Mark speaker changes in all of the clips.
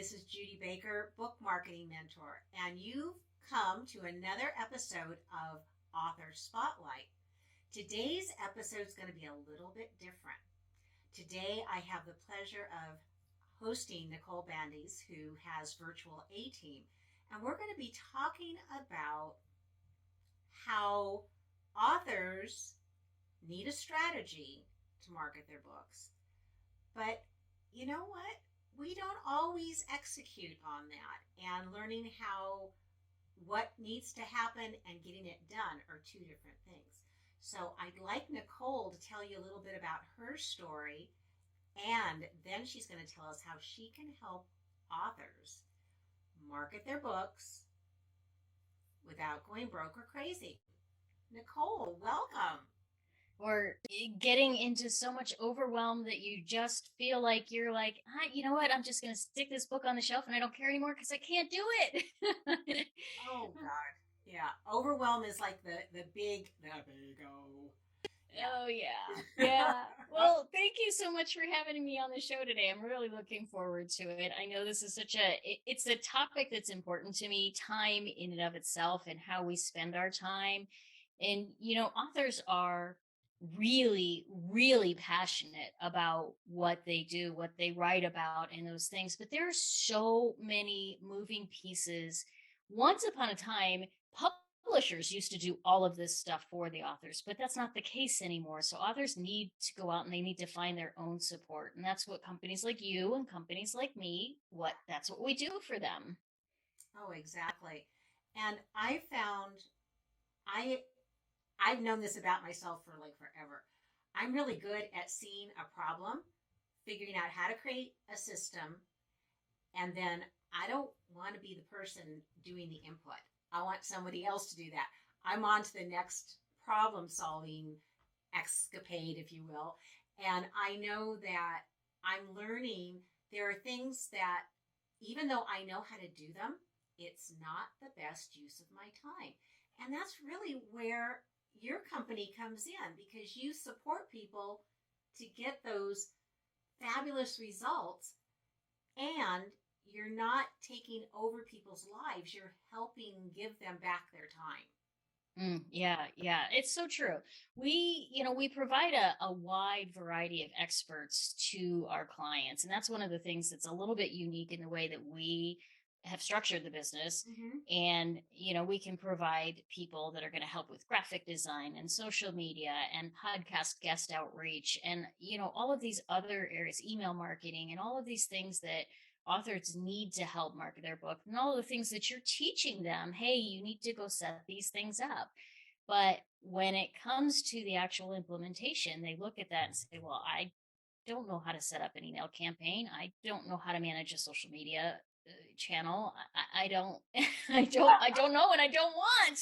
Speaker 1: This is Judy Baker, Book Marketing Mentor, and you've come to another episode of Author Spotlight. Today's episode is going to be a little bit different. Today, I have the pleasure of hosting Nicole Bandes, who has VirtualATeam, and we're going to be talking about how authors need a strategy to market their books. But you know what? We don't always execute on that, and learning what needs to happen and getting it done are two different things. So I'd like Nicole to tell you a little bit about her story, and then she's going to tell us how she can help authors market their books without going broke or crazy. Nicole, welcome.
Speaker 2: Or getting into so much overwhelm that you just feel like you're like, you know what? I'm just going to stick this book on the shelf and I don't care anymore because I can't do it.
Speaker 1: Oh God. Yeah. Overwhelm is like the big O.
Speaker 2: Yeah. Oh yeah. Yeah. Well, thank you so much for having me on the show today. I'm really looking forward to it. I know this is it's a topic that's important to me, time in and of itself and how we spend our time. And, authors are really, really passionate about what they do, what they write about, and those things. But there are so many moving pieces. Once upon a time, publishers used to do all of this stuff for the authors, but that's not the case anymore. So authors need to go out and they need to find their own support. And that's what companies like you and companies like me, that's what we do for them.
Speaker 1: Oh, exactly. And I've known this about myself for like forever. I'm really good at seeing a problem, figuring out how to create a system, and then I don't want to be the person doing the input. I want somebody else to do that. I'm on to the next problem solving escapade, if you will. And I know that I'm learning there are things that, even though I know how to do them, it's not the best use of my time. And that's really where your company comes in, because you support people to get those fabulous results, and you're not taking over people's lives. You're helping give them back their time.
Speaker 2: Yeah, it's so true. We provide a wide variety of experts to our clients, and that's one of the things that's a little bit unique in the way that we have structured the business.
Speaker 1: Mm-hmm.
Speaker 2: And we can provide people that are going to help with graphic design and social media and podcast guest outreach and all of these other areas, email marketing, and all of these things that authors need to help market their book, and all of the things that you're teaching them. Hey, you need to go set these things up. But when it comes to the actual implementation, they look at that and say, well, I don't know how to set up an email campaign. I don't know how to manage a social media channel. I don't I don't know, and I don't want.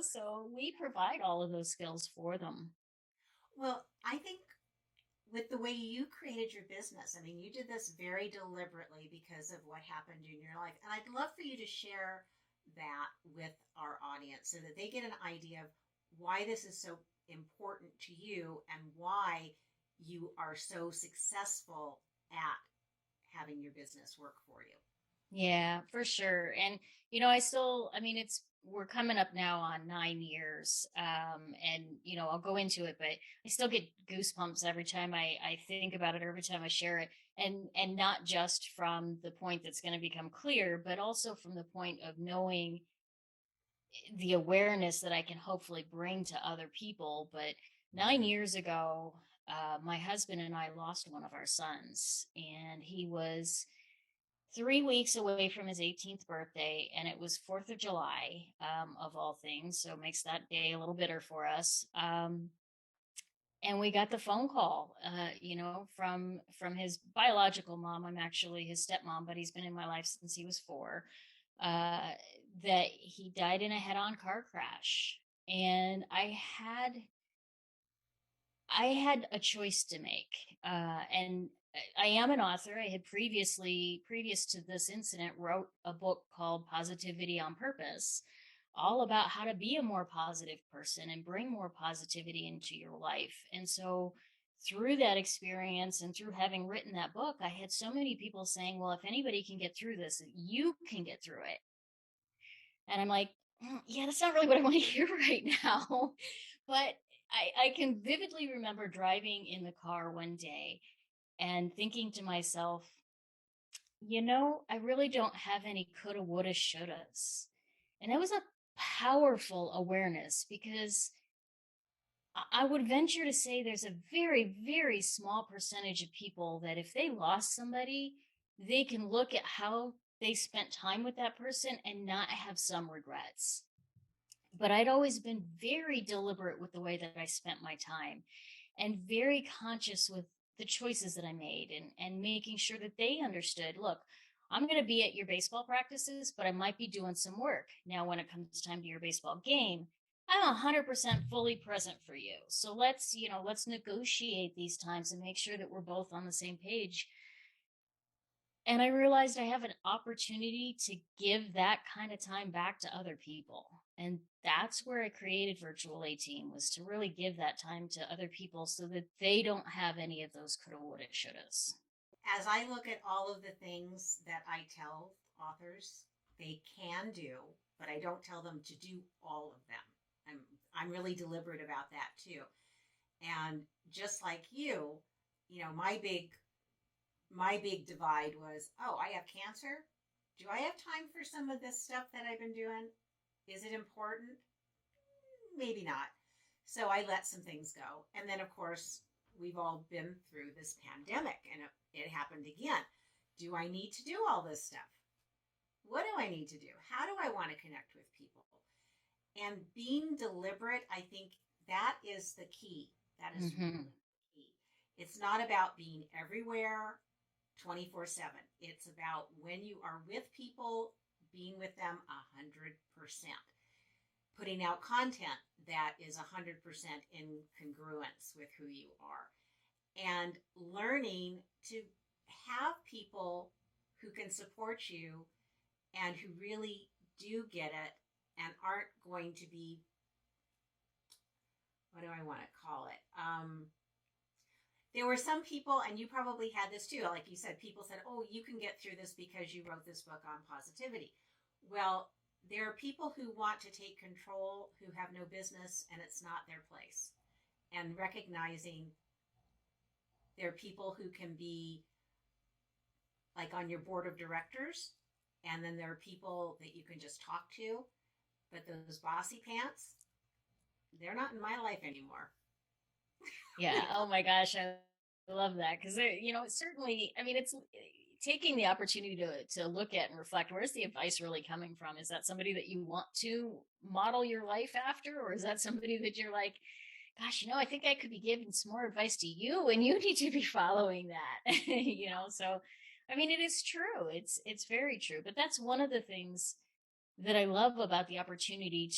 Speaker 2: So we provide all of those skills for them.
Speaker 1: Well, I think with the way you created your business, I mean, you did this very deliberately because of what happened in your life. And I'd love for you to share that with our audience so that they get an idea of why this is so important to you and why you are so successful at having your business work for you.
Speaker 2: Yeah, for sure. And, we're coming up now on 9 years. And, I'll go into it, but I still get goosebumps every time I think about it, or every time I share it. And not just from the point that's going to become clear, but also from the point of knowing the awareness that I can hopefully bring to other people. But 9 years ago, my husband and I lost one of our sons, and he was 3 weeks away from his 18th birthday, and it was 4th of July, of all things. So it makes that day a little bitter for us. And we got the phone call, from his biological mom. I'm actually his stepmom, but he's been in my life since he was 4. That he died in a head-on car crash, and I had a choice to make. And I am an author. I had previous to this incident, wrote a book called Positivity on Purpose, all about how to be a more positive person and bring more positivity into your life. And so through that experience and through having written that book, I had so many people saying, well, if anybody can get through this, you can get through it. And I'm like, yeah, that's not really what I want to hear right now. But I can vividly remember driving in the car one day and thinking to myself, I really don't have any coulda, woulda, shouldas. And that was a powerful awareness, because I would venture to say there's a very, very small percentage of people that if they lost somebody, they can look at how they spent time with that person and not have some regrets. But I'd always been very deliberate with the way that I spent my time, and very conscious with the choices that I made, and making sure that they understood, look, I'm going to be at your baseball practices, but I might be doing some work. Now, when it comes time to your baseball game, I'm 100% fully present for you. So let's negotiate these times and make sure that we're both on the same page. And I realized I have an opportunity to give that kind of time back to other people. And that's where I created VirtualATeam, was to really give that time to other people so that they don't have any of those coulda, woulda, shouldas.
Speaker 1: As I look at all of the things that I tell authors they can do, but I don't tell them to do all of them. I'm really deliberate about that too. And just like my big divide was, oh, I have cancer. Do I have time for some of this stuff that I've been doing? Is it important? Maybe not. So I let some things go. And then, of course, we've all been through this pandemic, and it happened again. Do I need to do all this stuff? What do I need to do? How do I want to connect with people? And being deliberate, I think that is the key. That is really the key. It's not about being everywhere 24/7. It's about when you are with people, being with them 100%. Putting out content that is 100% in congruence with who you are. And learning to have people who can support you and who really do get it and aren't going to be, what do I want to call it? There were some people, and you probably had this too, like you said, people said, oh, you can get through this because you wrote this book on positivity. Well, there are people who want to take control who have no business, and it's not their place. And recognizing there are people who can be like on your board of directors, and then there are people that you can just talk to, but those bossy pants, they're not in my life anymore.
Speaker 2: Yeah. Oh my gosh. I love that. Because, it's certainly, I mean, it's taking the opportunity to look at and reflect, where's the advice really coming from? Is that somebody that you want to model your life after? Or is that somebody that you're like, gosh, I think I could be giving some more advice to you, and you need to be following that, So, I mean, it is true. It's very true. But that's one of the things that I love about the opportunity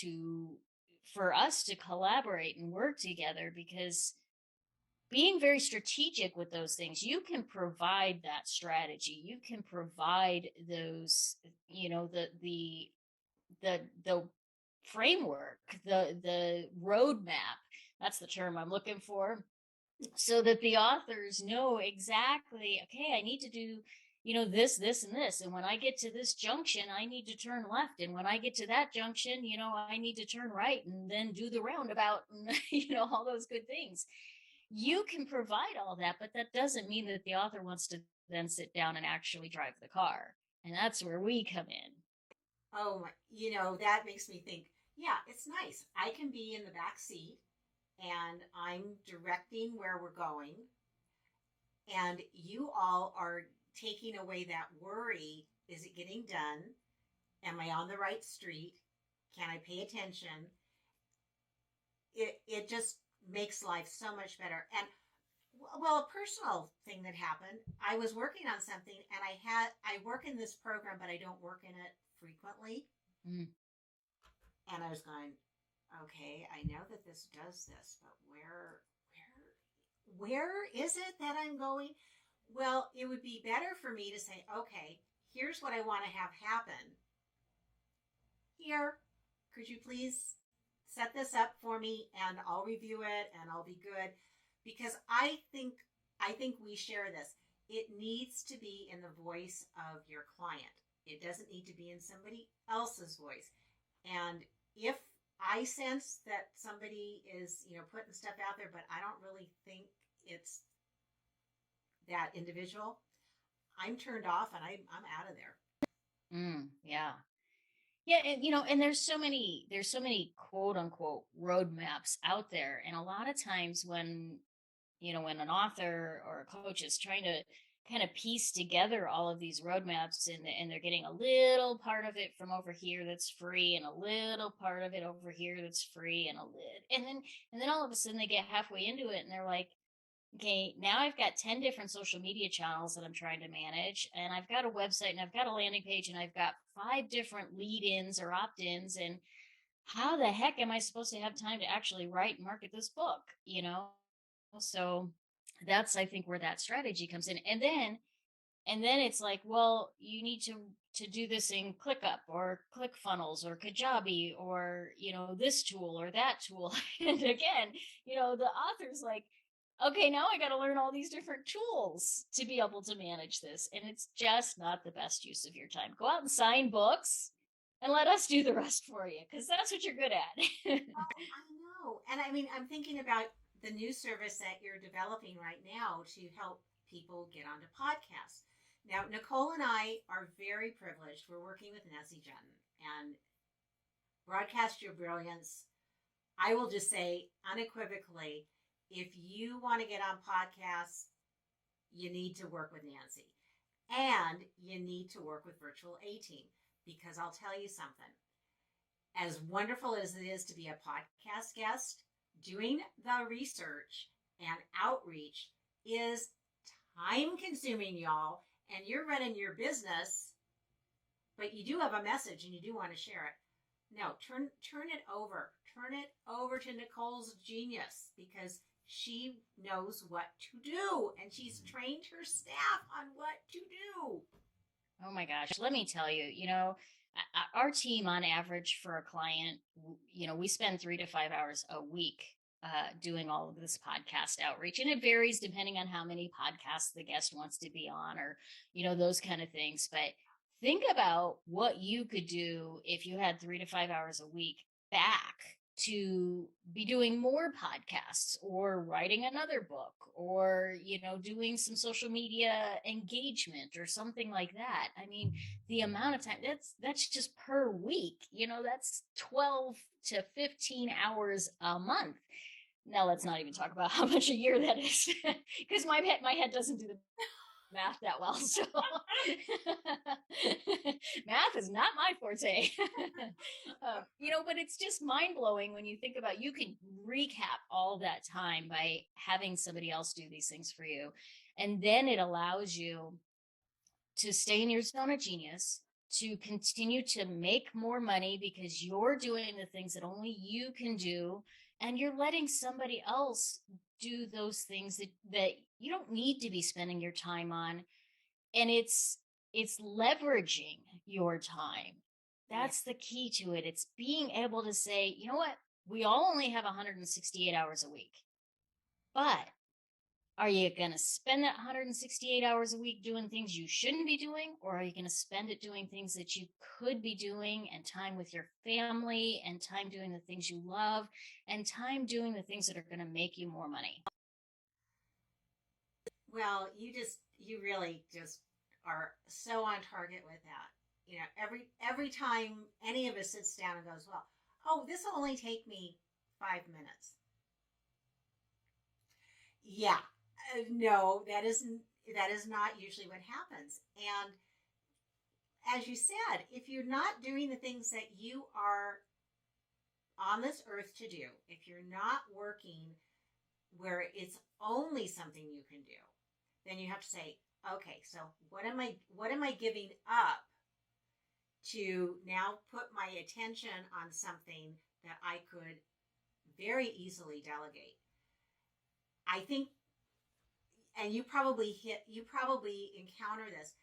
Speaker 2: for us to collaborate and work together, because being very strategic with those things, you can provide that strategy. You can provide those, the framework, the roadmap. That's the term I'm looking for, so that the authors know exactly, okay, I need to do, this, and this. And when I get to this junction, I need to turn left. And when I get to that junction, I need to turn right and then do the roundabout and, all those good things. You can provide all that, but that doesn't mean that the author wants to then sit down and actually drive the car. And that's where we come in.
Speaker 1: Oh, that makes me think, yeah, it's nice. I can be in the back seat and I'm directing where we're going. And you all are taking away that worry. Is it getting done? Am I on the right street? Can I pay attention? It just makes life so much better. And well, a personal thing that happened, I was working on something, and I work in this program, but I don't work in it frequently. And I was going, okay, I know that this does this, but where is it that I'm going? Well, it would be better for me to say, okay, here's what I want to have happen. Here, could you please set this up for me, and I'll review it and I'll be good. because I think we share this. It needs to be in the voice of your client. It doesn't need to be in somebody else's voice. And if I sense that somebody is, putting stuff out there, but I don't really think it's that individual, I'm turned off and I'm out of there.
Speaker 2: Yeah. Yeah, and and there's so many quote unquote roadmaps out there. And a lot of times when an author or a coach is trying to kind of piece together all of these roadmaps, and they're getting a little part of it from over here that's free, and a little part of it over here that's free, and then all of a sudden they get halfway into it and they're like, okay, now I've got 10 different social media channels that I'm trying to manage, and I've got a website, and I've got a landing page, and I've got 5 different lead-ins or opt-ins, and how the heck am I supposed to have time to actually write and market this book? So that's, I think, where that strategy comes in. And then it's like, well, you need to do this in ClickUp or ClickFunnels or Kajabi or this tool or that tool. And again, the author's like, okay, now I got to learn all these different tools to be able to manage this, and it's just not the best use of your time. Go out and sign books and let us do the rest for you, because that's what you're good at.
Speaker 1: Oh, I know. And I mean, I'm thinking about the new service that you're developing right now to help people get onto podcasts. Now, Nicole and I are very privileged. We're working with Nancy Jensen and Broadcast Your Brilliance. I will just say unequivocally, if you want to get on podcasts, you need to work with Nancy, and you need to work with VirtualATeam, because I'll tell you something. As wonderful as it is to be a podcast guest, doing the research and outreach is time consuming, y'all. And you're running your business, but you do have a message and you do want to share it. No, turn it over. Turn it over to Nicole's genius, because she knows what to do, and she's trained her staff on what to do.
Speaker 2: Oh my gosh, let me tell you, our team on average for a client, we spend 3 to 5 hours a week doing all of this podcast outreach. And it varies depending on how many podcasts the guest wants to be on, or, those kind of things. But think about what you could do if you had 3 to 5 hours a week back to be doing more podcasts or writing another book, or doing some social media engagement or something like that. I mean, the amount of time that's just per week, that's 12 to 15 hours a month. Now let's not even talk about how much a year that is, because my head doesn't do the math that well. So math is not my forte. But it's just mind blowing when you think about, you can recap all that time by having somebody else do these things for you. And then it allows you to stay in your zone of genius, to continue to make more money because you're doing the things that only you can do, and you're letting somebody else do those things that you don't need to be spending your time on. And it's leveraging your time. That's the key to it. It's being able to say, you know what, we all only have 168 hours a week, but are you going to spend that 168 hours a week doing things you shouldn't be doing? Or are you going to spend it doing things that you could be doing, and time with your family, and time doing the things you love, and time doing the things that are going to make you more money?
Speaker 1: Well, you really just are so on target with that. Every time any of us sits down and goes, well, oh, this will only take me 5 minutes. Yeah, no, that is not usually what happens. And as you said, if you're not doing the things that you are on this earth to do, if you're not working where it's only something you can do, then you have to say, okay, so what am I giving up to now put my attention on something that I could very easily delegate? I think, and you probably encounter this.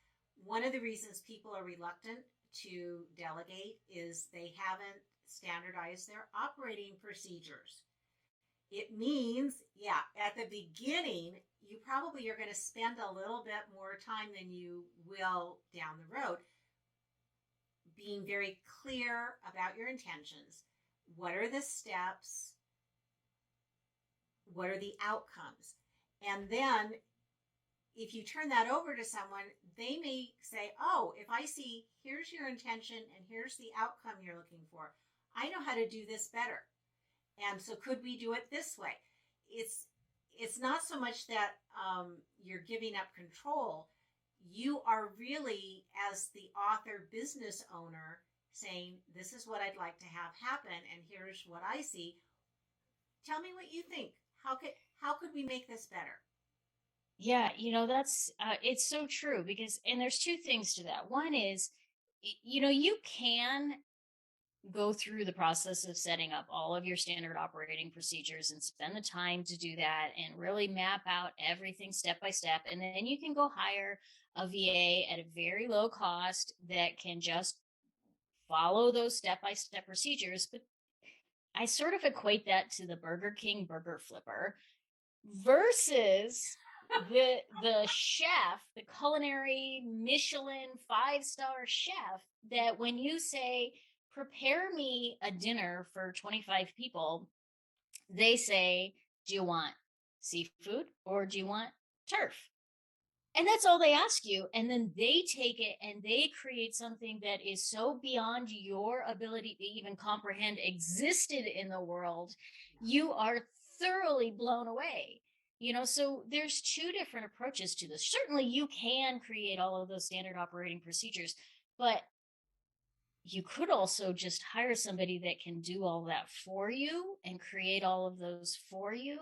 Speaker 1: One of the reasons people are reluctant to delegate is they haven't standardized their operating procedures. It means, yeah, at the beginning, you probably are going to spend a little bit more time than you will down the road being very clear about your intentions. What are the steps? What are the outcomes? And then if you turn that over to someone, they may say, oh, if I see here's your intention and here's the outcome you're looking for, I know how to do this better. And so could we do it this way? It's not so much that you're giving up control. You are really, as the author business owner, saying, this is what I'd like to have happen, and here's what I see. Tell me what you think. How could we make this better?
Speaker 2: Yeah, that's it's so true because, and there's two things to that. One is, you can go through the process of setting up all of your standard operating procedures and spend the time to do that and really map out everything step by step. And then you can go hire a VA at a very low cost that can just follow those step by step procedures. But I sort of equate that to the Burger King burger flipper versus the chef, the culinary Michelin 5-star chef, that when you say, prepare me a dinner for 25 people, they say, do you want seafood or do you want turf? And that's all they ask you. And then they take it and they create something that is so beyond your ability to even comprehend existed in the world. You are thoroughly blown away. So there's two different approaches to this. Certainly you can create all of those standard operating procedures, but you could also just hire somebody that can do all that for you and create all of those for you,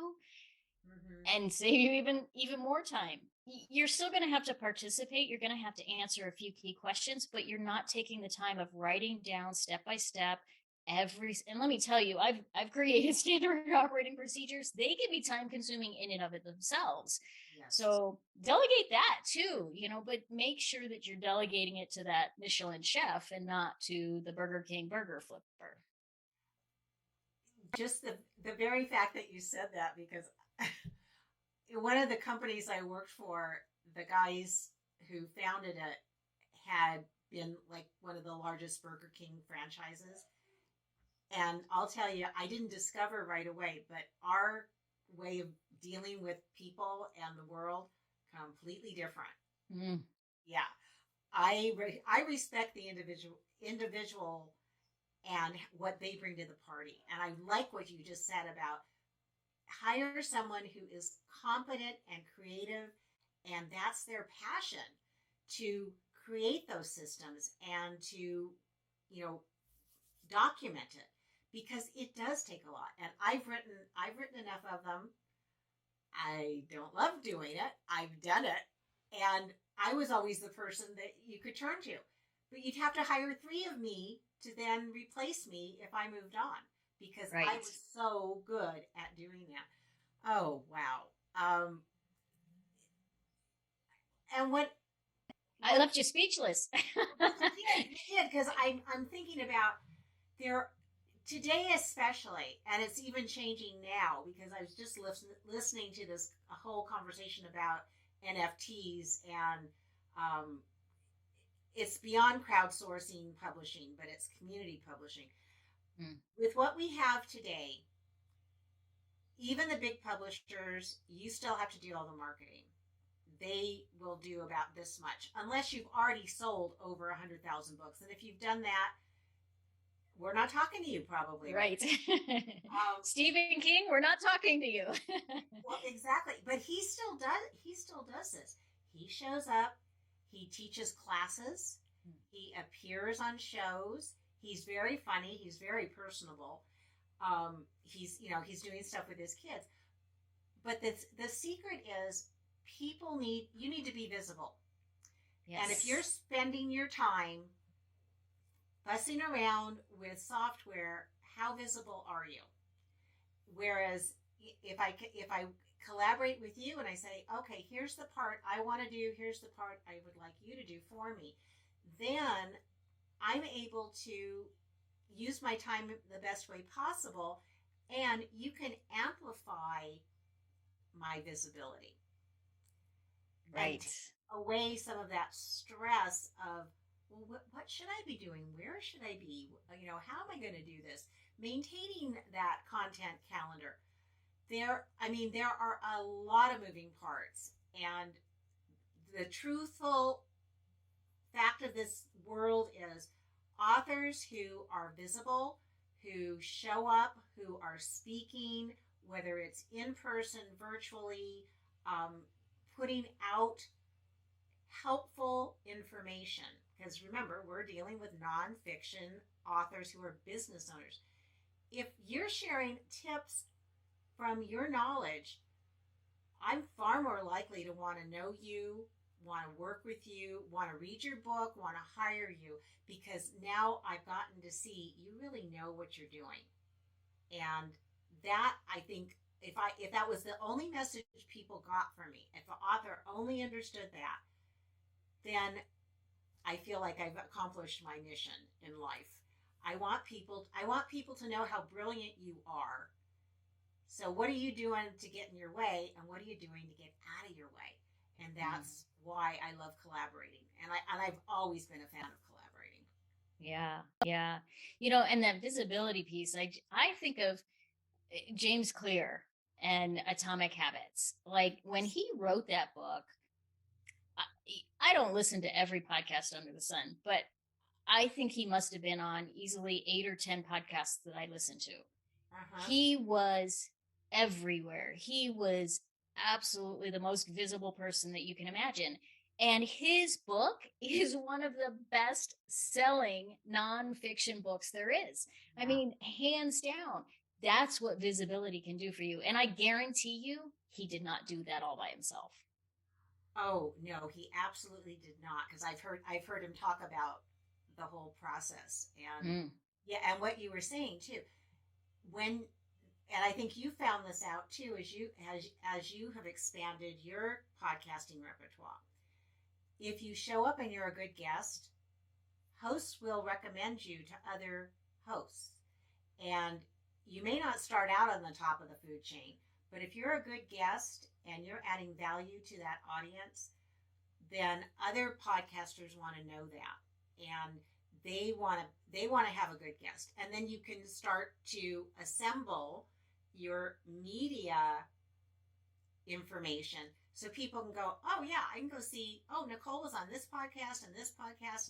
Speaker 2: and save you even more time. You're still going to have to participate. You're going to have to answer a few key questions, but you're not taking the time of writing down step by step and let me tell you, I've created standard operating procedures. They can be time consuming in and of it themselves. Yes. So delegate that too, but make sure that you're delegating it to that Michelin chef and not to the Burger King burger flipper.
Speaker 1: Just the very fact that you said that, because one of the companies I worked for, the guys who founded it had been like one of the largest Burger King franchises. And I'll tell you, I didn't discover right away, but our way of dealing with people and the world, completely different.
Speaker 2: Mm.
Speaker 1: Yeah. I respect the individual and what they bring to the party. And I like what you just said about hire someone who is competent and creative, and that's their passion, to create those systems and to, document it, because it does take a lot. And I've written enough of them. I don't love doing it. I've done it. And I was always the person that you could turn to. But you'd have to hire 3 of me to then replace me if I moved on, because right. I was so good at doing that. Oh, wow. And what
Speaker 2: I left you speechless.
Speaker 1: You did, because I'm thinking about there today especially, and it's even changing now, because I was just listening to this whole conversation about NFTs, and it's beyond crowdsourcing publishing, but it's community publishing. With what we have today, even the big publishers, you still have to do all the marketing. They will do about this much, unless you've already sold over 100,000 books. And if you've done that, we're not talking to you, probably.
Speaker 2: Right. Stephen King, we're not talking to you.
Speaker 1: Well, exactly. But he still does this. He shows up. He teaches classes. He appears on shows. He's very funny. He's very personable. He's doing stuff with his kids. But the secret is you need to be visible. Yes. And if you're spending your time fussing around with software, how visible are you? Whereas if I collaborate with you and I say, okay, here's the part I want to do, here's the part I would like you to do for me, then I'm able to use my time the best way possible. and you can amplify my visibility and
Speaker 2: Right.
Speaker 1: take away some of that stress of, well, what should I be doing? Where should I be? How am I going to do this? Maintaining that content calendar. There are a lot of moving parts, and the truthful fact of this world is authors who are visible, who show up, who are speaking, whether it's in person, virtually, putting out helpful information. Because remember, we're dealing with nonfiction authors who are business owners. If you're sharing tips from your knowledge, I'm far more likely to want to know you, want to work with you, want to read your book, want to hire you, because now I've gotten to see you really know what you're doing. And that, I think, if that was the only message people got from me, if the author only understood that, then I feel like I've accomplished my mission in life. I want people to know how brilliant you are. So what are you doing to get in your way, and what are you doing to get out of your way? And that's why I love collaborating. And I've always been a fan of collaborating.
Speaker 2: Yeah. Yeah. And that visibility piece, I think of James Clear and Atomic Habits. Like when he wrote that book, I don't listen to every podcast under the sun, but I think he must have been on easily 8 or 10 podcasts that I listened to. He was everywhere. He was absolutely the most visible person that you can imagine. And his book is one of the best selling nonfiction books there is. I mean, hands down, that's what visibility can do for you. And I guarantee you, he did not do that all by himself.
Speaker 1: Oh no, he absolutely did not. Because I've heard him talk about the whole process, and yeah, and what you were saying too. When and I think you found this out too, as you have expanded your podcasting repertoire. If you show up and you're a good guest, hosts will recommend you to other hosts. And you may not start out on the top of the food chain, but if you're a good guest and you're adding value to that audience, then other podcasters want to know that. And they want to have a good guest. And then you can start to assemble your media information so people can go, oh yeah, I can go see, oh, Nicole was on this podcast and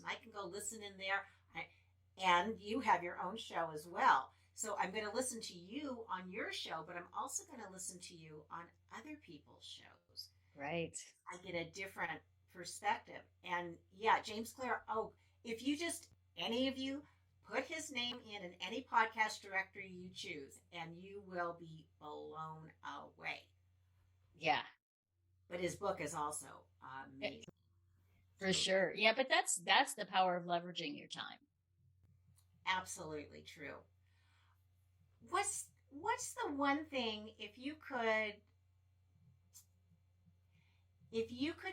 Speaker 1: I can go listen in there. And you have your own show as well. So I'm going to listen to you on your show, but I'm also going to listen to you on other people's shows.
Speaker 2: Right.
Speaker 1: I get a different perspective. And yeah, James Clear, if you just, any of you, put his name in any podcast directory you choose, and you will be blown away.
Speaker 2: Yeah.
Speaker 1: But his book is also amazing.
Speaker 2: For sure. Yeah, but that's the power of leveraging your time.
Speaker 1: Absolutely true. What's the one thing, if you could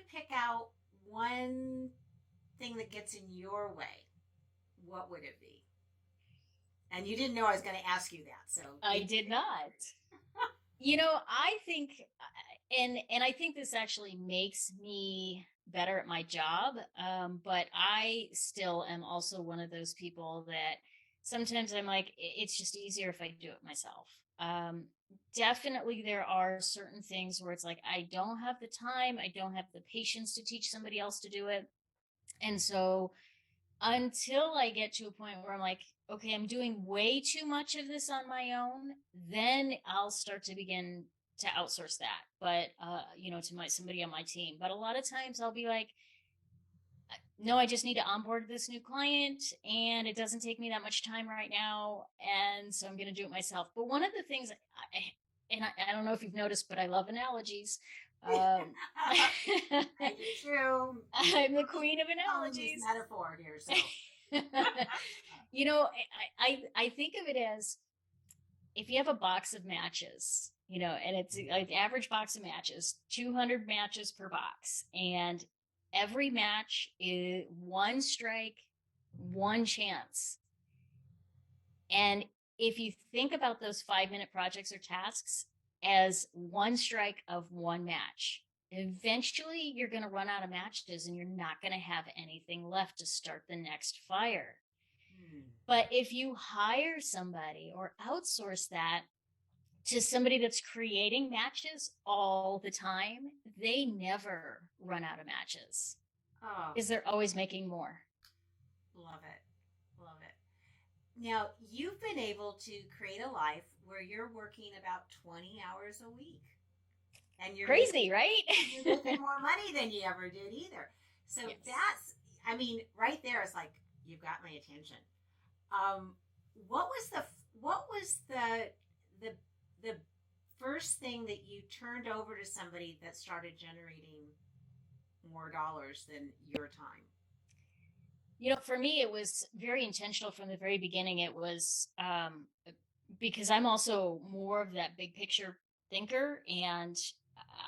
Speaker 1: pick out one thing that gets in your way, what would it be? And you didn't know I was going to ask you that, so
Speaker 2: I did not. I think, and I think this actually makes me better at my job. But I still am also one of those people that sometimes I'm like, it's just easier if I do it myself. Definitely there are certain things where it's like, I don't have the time, I don't have the patience to teach somebody else to do it. And so until I get to a point where I'm like, okay, I'm doing way too much of this on my own, then I'll start to begin to outsource that. But, to somebody on my team. But a lot of times I'll be like, no, I just need to onboard this new client and it doesn't take me that much time right now. And so I'm going to do it myself. But one of the things, I don't know if you've noticed, but I love analogies.
Speaker 1: I do too.
Speaker 2: I'm the queen of analogies.
Speaker 1: Metaphor here, so.
Speaker 2: I think of it as if you have a box of matches, and it's like the average box of matches, 200 matches per box. And every match is one strike, one chance. And if you think about those 5-minute projects or tasks as one strike of one match, eventually you're going to run out of matches and you're not going to have anything left to start the next fire. But if you hire somebody or outsource that to somebody that's creating matches all the time, they never run out of matches because they're always making more.
Speaker 1: Love it. Love it. Now, you've been able to create a life where you're working about 20 hours a week. And you're
Speaker 2: crazy, right?
Speaker 1: You're making more money than you ever did either. So yes. That's, I mean, right there is like, you've got my attention. What was the first thing that you turned over to somebody that started generating more dollars than your time?
Speaker 2: You know, for me, it was very intentional from the very beginning. It was because I'm also more of that big picture thinker, and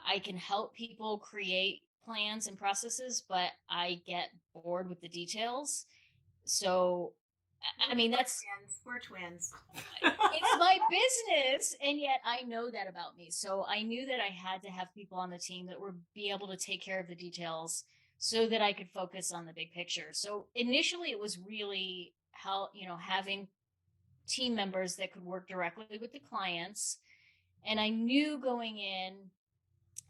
Speaker 2: I can help people create plans and processes, but I get bored with the details. So, I mean,
Speaker 1: we're twins.
Speaker 2: It's my business, and yet I know that about me. So I knew that I had to have people on the team that would be able to take care of the details so that I could focus on the big picture. So initially it was really having team members that could work directly with the clients. And I knew going in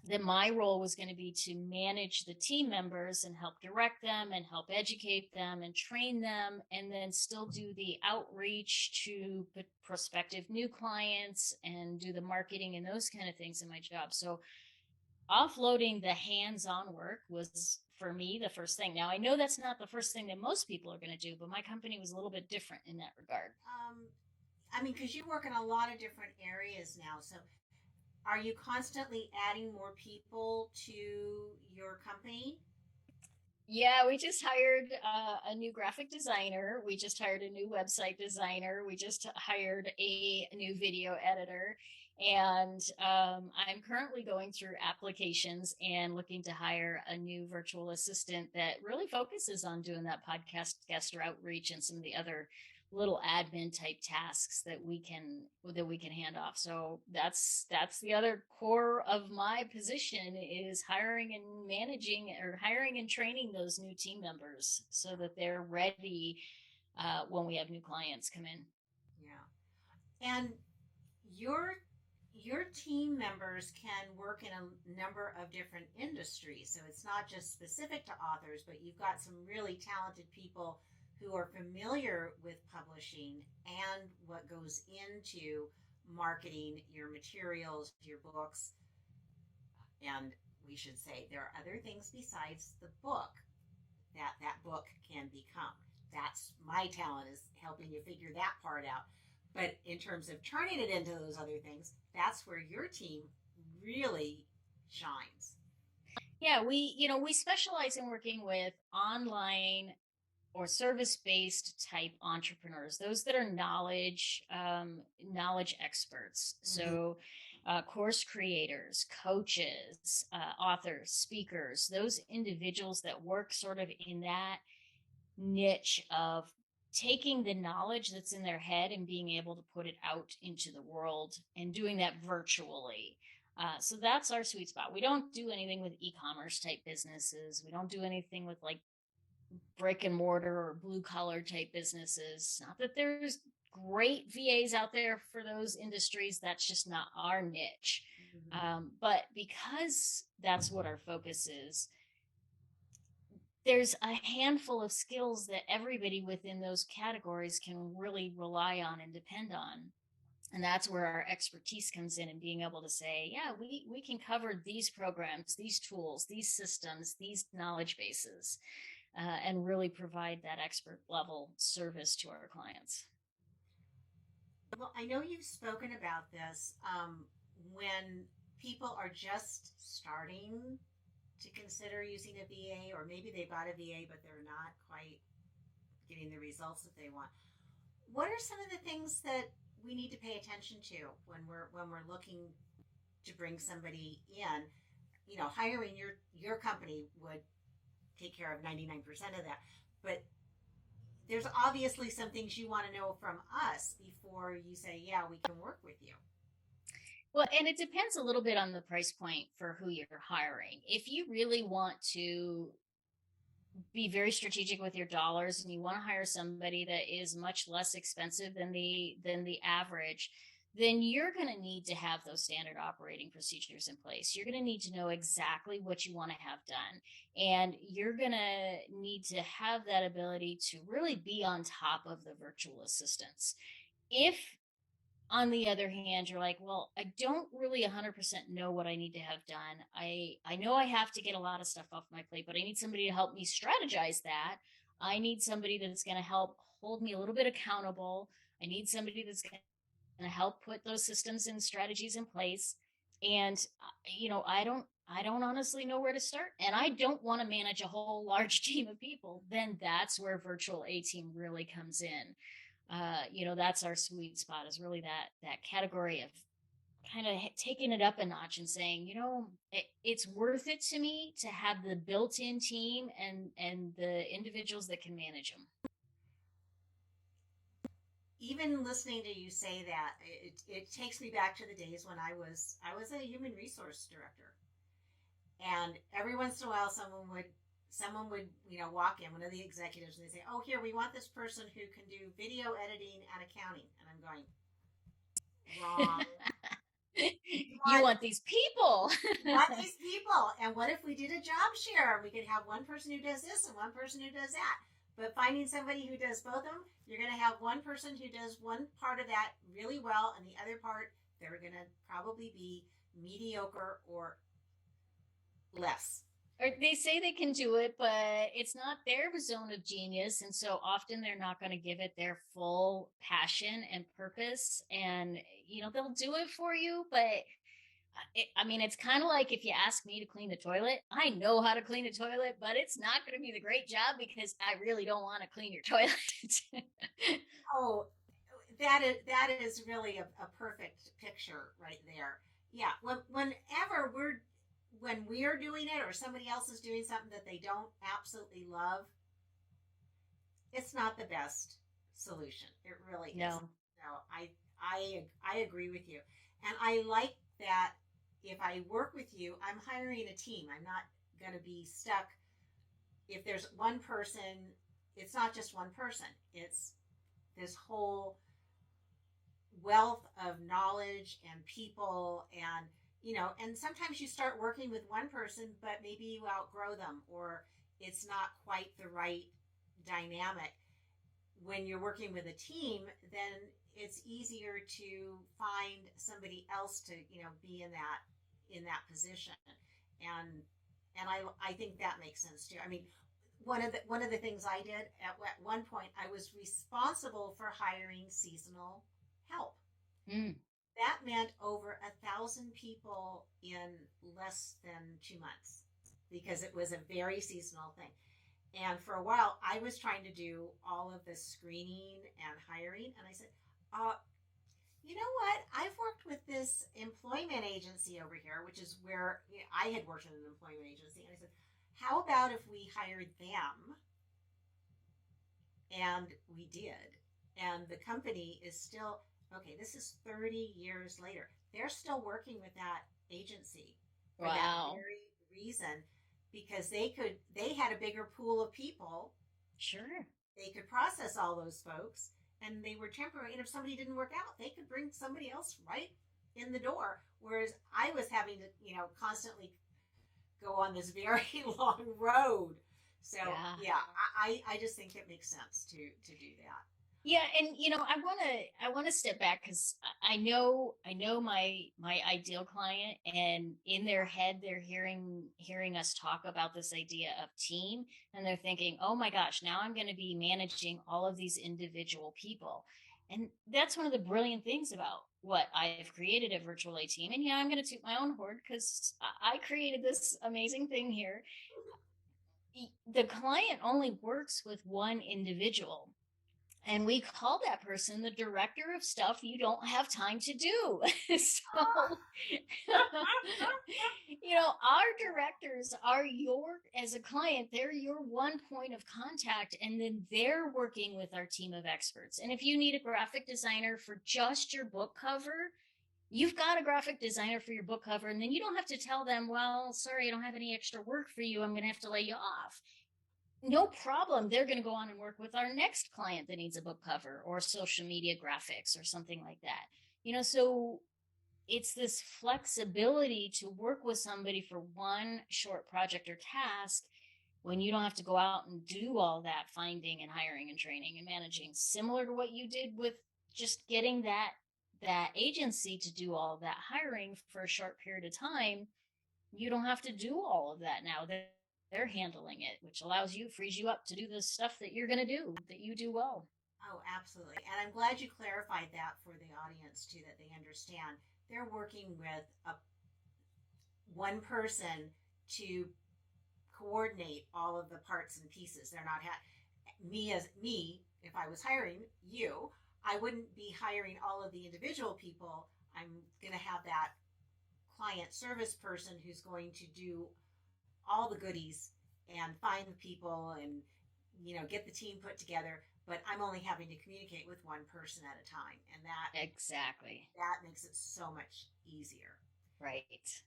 Speaker 2: that my role was going to be to manage the team members and help direct them and help educate them and train them, and then still do the outreach to prospective new clients and do the marketing and those kind of things in my job. So offloading the hands-on work was, for me, the first thing. Now, I know that's not the first thing that most people are going to do, but my company was a little bit different in that regard.
Speaker 1: I mean, because you work in a lot of different areas now. So are you constantly adding more people to your company?
Speaker 2: Yeah, we just hired a new graphic designer. We just hired a new website designer. We just hired a new video editor. And I'm currently going through applications and looking to hire a new virtual assistant that really focuses on doing that podcast guest outreach and some of the other little admin type tasks that we can hand off. So that's the other core of my position, is hiring and managing, or hiring and training those new team members so that they're ready when we have new clients come in.
Speaker 1: Yeah. And your team members can work in a number of different industries. So it's not just specific to authors, but you've got some really talented people who are familiar with publishing and what goes into marketing your materials, your books. And we should say there are other things besides the book that book can become. That's my talent, is helping you figure that part out. But in terms of turning it into those other things, that's where your team really shines.
Speaker 2: Yeah, we specialize in working with online or service-based type entrepreneurs, those that are knowledge experts. Mm-hmm. So course creators, coaches, authors, speakers, those individuals that work sort of in that niche of taking the knowledge that's in their head and being able to put it out into the world, and doing that virtually. So that's our sweet spot. We don't do anything with e-commerce type businesses. We don't do anything with like brick and mortar or blue collar type businesses. Not that there's great VAs out there for those industries. That's just not our niche. Mm-hmm. But because that's what our focus is, there's a handful of skills that everybody within those categories can really rely on and depend on. And that's where our expertise comes in, and being able to say, yeah, we can cover these programs, these tools, these systems, these knowledge bases, and really provide that expert level service to our clients.
Speaker 1: Well, I know you've spoken about this when people are just starting to consider using a VA, or maybe they bought a VA, but they're not quite getting the results that they want. What are some of the things that we need to pay attention to when we're looking to bring somebody in? You know, hiring your company would take care of 99% of that, but there's obviously some things you want to know from us before you say, yeah, we can work with you.
Speaker 2: Well, and it depends a little bit on the price point for who you're hiring. If you really want to be very strategic with your dollars and you want to hire somebody that is much less expensive than the average, then you're going to need to have those standard operating procedures in place. You're going to need to know exactly what you want to have done, and you're going to need to have that ability to really be on top of the virtual assistants. If, on the other hand, you're like, well, I don't really 100% know what I need to have done. I know I have to get a lot of stuff off my plate, but I need somebody to help me strategize that. I need somebody that's going to help hold me a little bit accountable. I need somebody that's going to help put those systems and strategies in place. And I don't honestly know where to start, and I don't want to manage a whole large team of people. Then that's where VirtualATeam really comes in. That's our sweet spot, is really that category of kind of taking it up a notch and saying, it's worth it to me to have the built-in team and the individuals that can manage them.
Speaker 1: Even listening to you say that, it takes me back to the days when I was a human resource director, and every once in a while someone would walk in, one of the executives, and they say, oh, here, we want this person who can do video editing and accounting. And I'm going, wrong.
Speaker 2: You want these people.
Speaker 1: And what if we did a job share? We could have one person who does this and one person who does that. But finding somebody who does both of them, you're going to have one person who does one part of that really well, and the other part, they're going to probably be mediocre or less.
Speaker 2: Or they say they can do it, but it's not their zone of genius. And so often they're not going to give it their full passion and purpose. And, they'll do it for you. But it's kind of like if you ask me to clean the toilet. I know how to clean the toilet, but it's not going to be the great job because I really don't want to clean your toilet.
Speaker 1: Oh, that is really a perfect picture right there. Yeah. When we're doing it or somebody else is doing something that they don't absolutely love, it's not the best solution. It really isn't. No, I agree with you. And I like that if I work with you, I'm hiring a team. I'm not going to be stuck. If there's one person, it's not just one person. It's this whole wealth of knowledge and people, and and sometimes you start working with one person, but maybe you outgrow them, or it's not quite the right dynamic. When you're working with a team, then it's easier to find somebody else to be in that position, and I think that makes sense too. I mean, one of the things I did at one point, I was responsible for hiring seasonal help. That meant over 1,000 people in less than 2 months, because it was a very seasonal thing. And for a while, I was trying to do all of the screening and hiring. And I said, you know what? I've worked with this employment agency over here, which is where I had worked in an employment agency. And I said, how about if we hired them? And we did. And the company is still, okay, this is 30 years later. They're still working with that agency for that very reason, because they had a bigger pool of people.
Speaker 2: Sure.
Speaker 1: They could process all those folks, and they were temporary. And if somebody didn't work out, they could bring somebody else right in the door. Whereas I was having to, constantly go on this very long road. So yeah, I just think it makes sense to do that.
Speaker 2: Yeah, and I want to step back, because I know my ideal client, and in their head they're hearing us talk about this idea of team, and they're thinking, oh my gosh, now I'm going to be managing all of these individual people. And that's one of the brilliant things about what I've created at VirtualATeam. And yeah, I'm going to toot my own horn, because I created this amazing thing here. The client only works with one individual, and we call that person the director of stuff you don't have time to do. So, Our directors are as a client, they're your one point of contact, and then they're working with our team of experts. And if you need a graphic designer for just your book cover, you've got a graphic designer for your book cover, and then you don't have to tell them, well, sorry, I don't have any extra work for you. I'm going to have to lay you off. No problem. They're going to go on and work with our next client that needs a book cover or social media graphics or something like that. So it's this flexibility to work with somebody for one short project or task when you don't have to go out and do all that finding and hiring and training and managing, similar to what you did with just getting that agency to do all that hiring for a short period of time. You don't have to do all of that now. They're handling it, which frees you up to do the stuff that you're going to do, that you do well.
Speaker 1: Oh, absolutely. And I'm glad you clarified that for the audience too, that they understand they're working with one person to coordinate all of the parts and pieces. They're not me. If I was hiring you, I wouldn't be hiring all of the individual people. I'm going to have that client service person who's going to do all the goodies and find the people and get the team put together. But I'm only having to communicate with one person at a time, and that makes it so much easier.
Speaker 2: Right.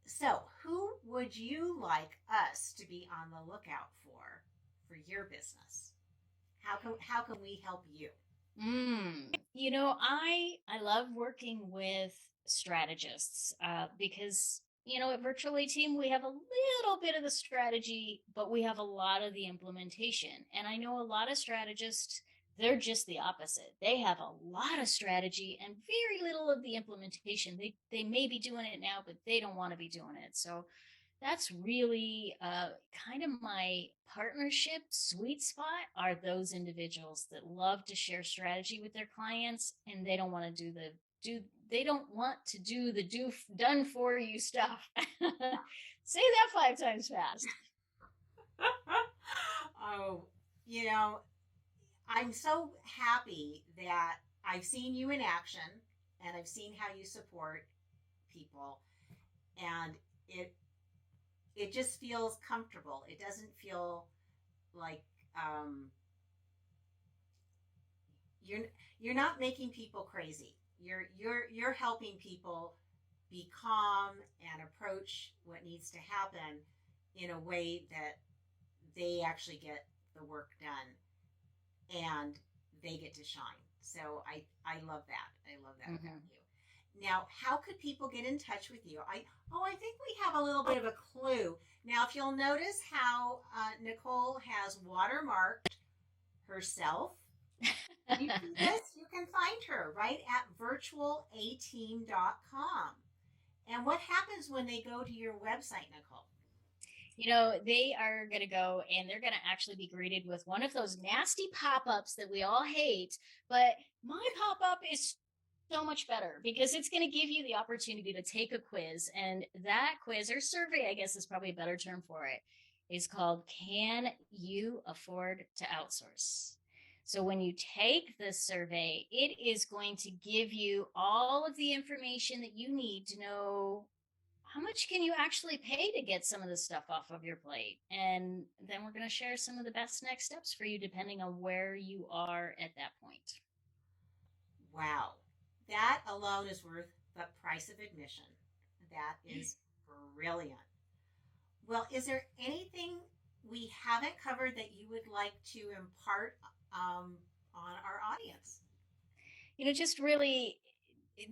Speaker 1: So, who would you like us to be on the lookout for your business? How can we help you?
Speaker 2: I love working with strategists because at VirtualATeam we have a little bit of the strategy, but we have a lot of the implementation. And I know a lot of strategists, they're just the opposite. They have a lot of strategy and very little of the implementation. They may be doing it now, but they don't want to be doing it. So that's really kind of my partnership sweet spot, are those individuals that love to share strategy with their clients, and they don't want to do the done for you stuff. Say that 5 times fast.
Speaker 1: Oh, I'm so happy that I've seen you in action, and I've seen how you support people, and it just feels comfortable. It doesn't feel like you're not making people crazy. You're helping people be calm and approach what needs to happen in a way that they actually get the work done and they get to shine. So I love that. I love that about you. Now, how could people get in touch with you? I think we have a little bit of a clue. Now, if you'll notice how Nicole has watermarked herself, you can find her right at VirtualATeam.com. And what happens when they go to your website, Nicole?
Speaker 2: They are going to go and they're going to actually be greeted with one of those nasty pop-ups that we all hate. But my pop-up is so much better because it's going to give you the opportunity to take a quiz. And that quiz, or survey, I guess is probably a better term for it, is called Can You Afford to Outsource? So when you take this survey, it is going to give you all of the information that you need to know how much can you actually pay to get some of this stuff off of your plate. And then we're going to share some of the best next steps for you depending on where you are at that point.
Speaker 1: Wow. That alone is worth the price of admission. That is brilliant. Well, is there anything we haven't covered that you would like to impart on our audience?
Speaker 2: Just really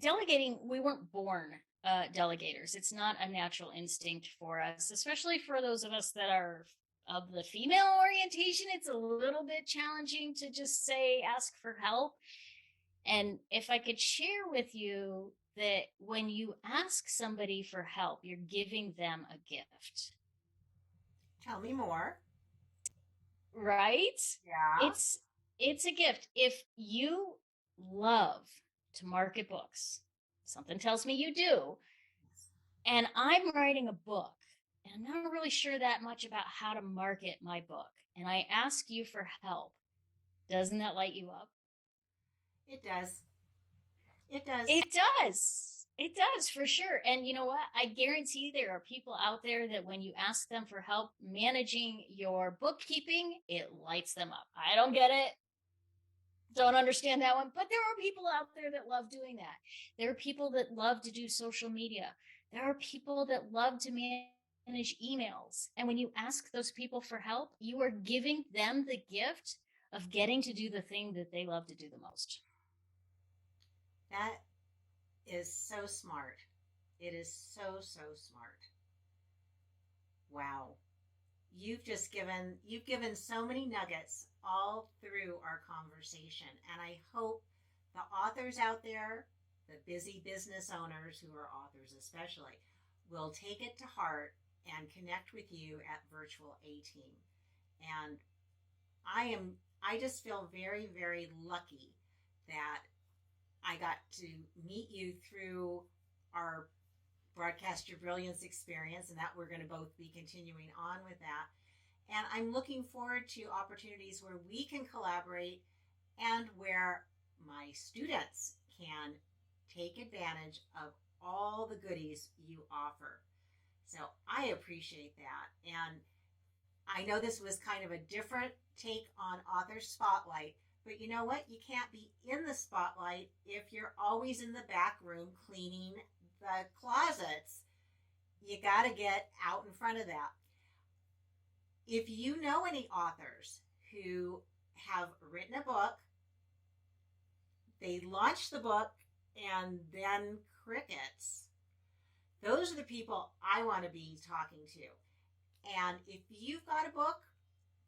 Speaker 2: delegating. We weren't born delegators. It's not a natural instinct for us, especially for those of us that are of the female orientation. It's a little bit challenging to just ask for help. And if I could share with you that when you ask somebody for help, you're giving them a gift.
Speaker 1: Tell me more.
Speaker 2: Right?
Speaker 1: Yeah.
Speaker 2: It's a gift. If you love to market books, something tells me you do, and I'm writing a book, and I'm not really sure that much about how to market my book, and I ask you for help, doesn't that light you up?
Speaker 1: It does. It does.
Speaker 2: It does. It does for sure. And you know what? I guarantee there are people out there that when you ask them for help managing your bookkeeping, it lights them up. I don't get it. Don't understand that one. But there are people out there that love doing that. There are people that love to do social media. There are people that love to manage emails. And when you ask those people for help, you are giving them the gift of getting to do the thing that they love to do the most.
Speaker 1: That is so smart. It is so, so smart. Wow. You've given so many nuggets all through our conversation. And I hope the authors out there, the busy business owners who are authors especially, will take it to heart and connect with you at VirtualATeam. And I just feel very, very lucky that I got to meet you through our Broadcast Your Brilliance experience, and that we're going to both be continuing on with that. And I'm looking forward to opportunities where we can collaborate and where my students can take advantage of all the goodies you offer. So I appreciate that. And I know this was kind of a different take on Author Spotlight, but you know what? You can't be in the spotlight if you're always in the back room cleaning the closets. You got to get out in front of that. If you know any authors who have written a book, they launched the book, and then crickets, those are the people I want to be talking to. And if you've got a book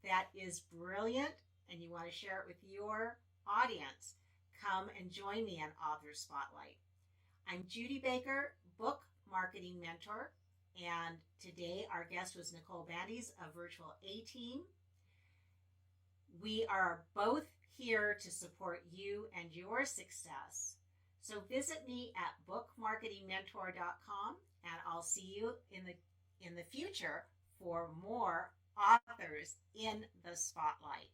Speaker 1: that is brilliant and you want to share it with your audience, come and join me on Author Spotlight. I'm Judy Baker, book marketing mentor, and today our guest was Nicole Bandes of VirtualATeam. We are both here to support you and your success. So visit me at bookmarketingmentor.com, and I'll see you in the future for more authors in the spotlight.